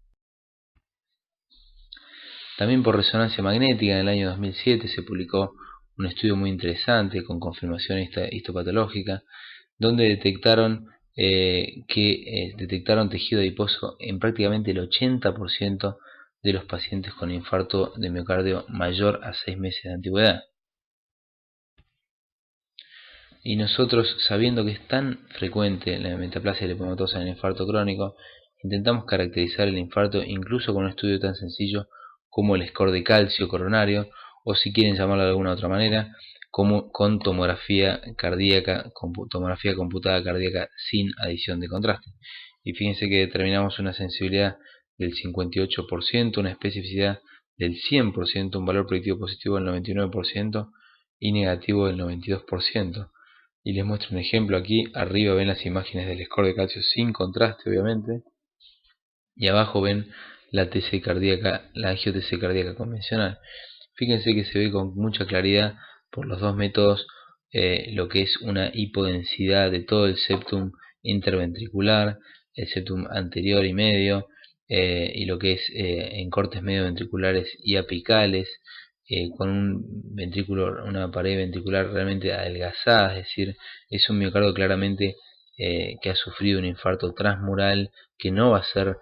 También por resonancia magnética, en el año 2007 se publicó un estudio muy interesante con confirmación histopatológica, donde detectaron tejido adiposo en prácticamente el 80% de los pacientes con infarto de miocardio mayor a 6 meses de antigüedad. Y nosotros, sabiendo que es tan frecuente la metaplasia lipomatosa en el infarto crónico, intentamos caracterizar el infarto incluso con un estudio tan sencillo como el score de calcio coronario, o si quieren llamarlo de alguna otra manera, como con tomografía cardíaca, tomografía computada cardíaca sin adición de contraste. Y fíjense que determinamos una sensibilidad del 58%, una especificidad del 100%, un valor predictivo positivo del 99% y negativo del 92%. Y les muestro un ejemplo aquí. Arriba ven las imágenes del score de calcio sin contraste, obviamente, y abajo ven la TC cardíaca, la angio-TC cardíaca convencional. Fíjense que se ve con mucha claridad por los dos métodos lo que es una hipodensidad de todo el septum interventricular, el septum anterior y medio, y lo que es en cortes medio ventriculares y apicales, con un ventrículo, una pared ventricular realmente adelgazada, es decir, es un miocardio claramente que ha sufrido un infarto transmural, que no va a ser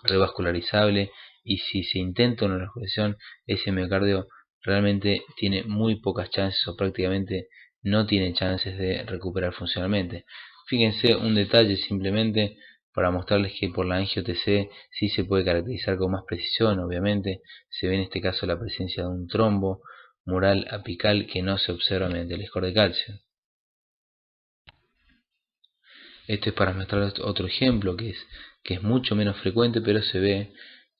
revascularizable, y si se intenta una revascularización, ese miocardio realmente tiene muy pocas chances o prácticamente no tiene chances de recuperar funcionalmente. Fíjense un detalle simplemente para mostrarles que por la angio-TC sí se puede caracterizar con más precisión. Obviamente se ve en este caso la presencia de un trombo mural apical que no se observa mediante el score de calcio. Este es para mostrarles otro ejemplo que es mucho menos frecuente, pero se ve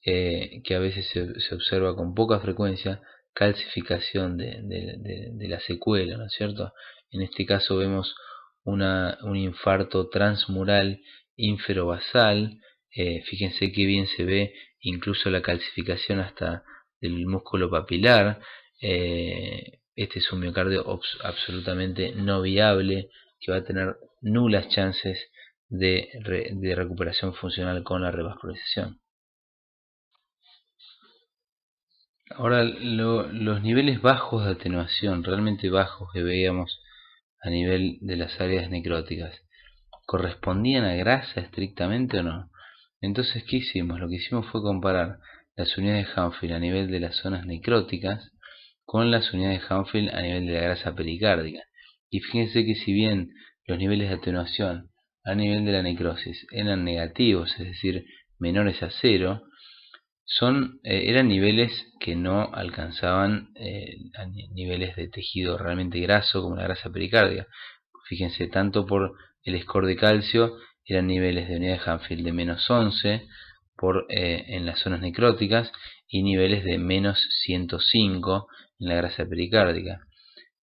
que a veces se observa con poca frecuencia calcificación de la secuela, ¿no es cierto? En este caso vemos un infarto transmural inferobasal. Fíjense que bien se ve incluso la calcificación hasta del músculo papilar. Este es un miocardio absolutamente no viable, que va a tener nulas chances de recuperación funcional con la revascularización. Ahora, los niveles bajos de atenuación, realmente bajos, que veíamos a nivel de las áreas necróticas, ¿correspondían a grasa estrictamente o no? Entonces, ¿qué hicimos? Lo que hicimos fue comparar las unidades de Hanfield a nivel de las zonas necróticas con las unidades de Hanfield a nivel de la grasa pericárdica. Y fíjense que si bien los niveles de atenuación a nivel de la necrosis eran negativos, es decir, menores a 0, eran niveles que no alcanzaban a niveles de tejido realmente graso como la grasa pericárdica. Fíjense, tanto por el score de calcio eran niveles de unidad de Hanfield de menos 11 en las zonas necróticas, y niveles de menos 105 en la grasa pericárdica.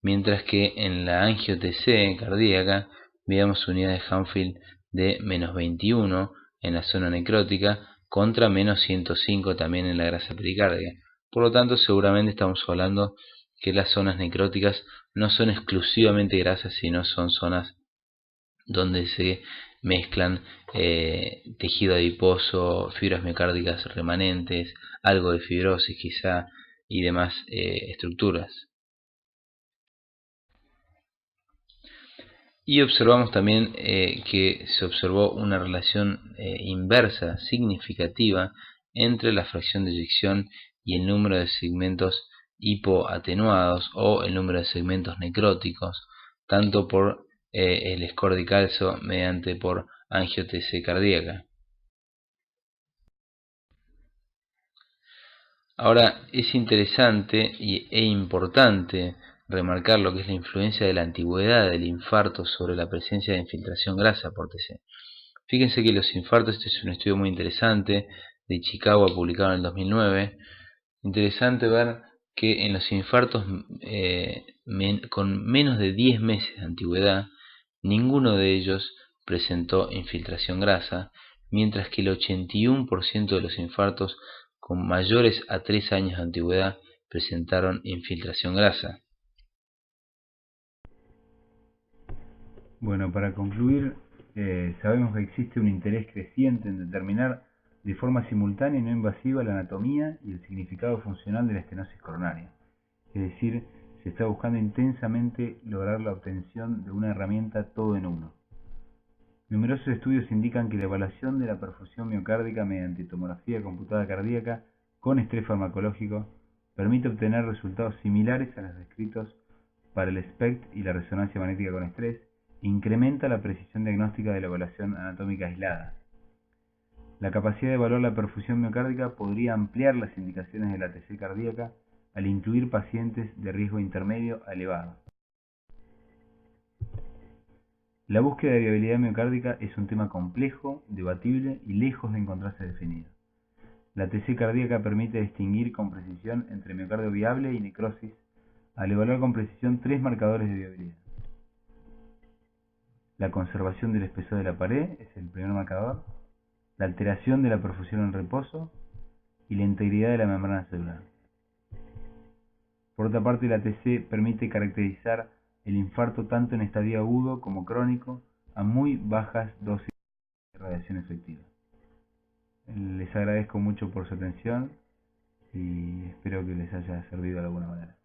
Mientras que en la angio-TC cardíaca veíamos unidades de Hanfield de menos 21 en la zona necrótica contra menos 105 también en la grasa pericárdica. Por lo tanto, seguramente estamos hablando que las zonas necróticas no son exclusivamente grasas, sino son zonas donde se mezclan tejido adiposo, fibras miocárdicas remanentes, algo de fibrosis quizá y demás estructuras. Y observamos también que se observó una relación inversa significativa entre la fracción de eyección y el número de segmentos hipoatenuados o el número de segmentos necróticos, tanto por el score de calcio mediante por angio-TC cardíaca. Ahora, es interesante e importante remarcar lo que es la influencia de la antigüedad del infarto sobre la presencia de infiltración grasa por TC. Fíjense que los infartos, este es un estudio muy interesante de Chicago publicado en el 2009. Interesante ver que en los infartos con menos de 10 meses de antigüedad, ninguno de ellos presentó infiltración grasa, mientras que el 81% de los infartos con mayores a 3 años de antigüedad presentaron infiltración grasa. Bueno, para concluir, sabemos que existe un interés creciente en determinar de forma simultánea y no invasiva la anatomía y el significado funcional de la estenosis coronaria. Es decir, se está buscando intensamente lograr la obtención de una herramienta todo en uno. Numerosos estudios indican que la evaluación de la perfusión miocárdica mediante tomografía computada cardíaca con estrés farmacológico permite obtener resultados similares a los descritos para el SPECT y la resonancia magnética con estrés, e incrementa la precisión diagnóstica de la evaluación anatómica aislada. La capacidad de evaluar la perfusión miocárdica podría ampliar las indicaciones de la TC cardíaca al incluir pacientes de riesgo intermedio a elevado. La búsqueda de viabilidad miocárdica es un tema complejo, debatible y lejos de encontrarse definido. La TC cardíaca permite distinguir con precisión entre miocardio viable y necrosis al evaluar con precisión 3 marcadores de viabilidad. La conservación del espesor de la pared es el primer marcador, la alteración de la perfusión en reposo y la integridad de la membrana celular. Por otra parte, la TC permite caracterizar el infarto tanto en estadio agudo como crónico a muy bajas dosis de radiación efectiva. Les agradezco mucho por su atención y espero que les haya servido de alguna manera.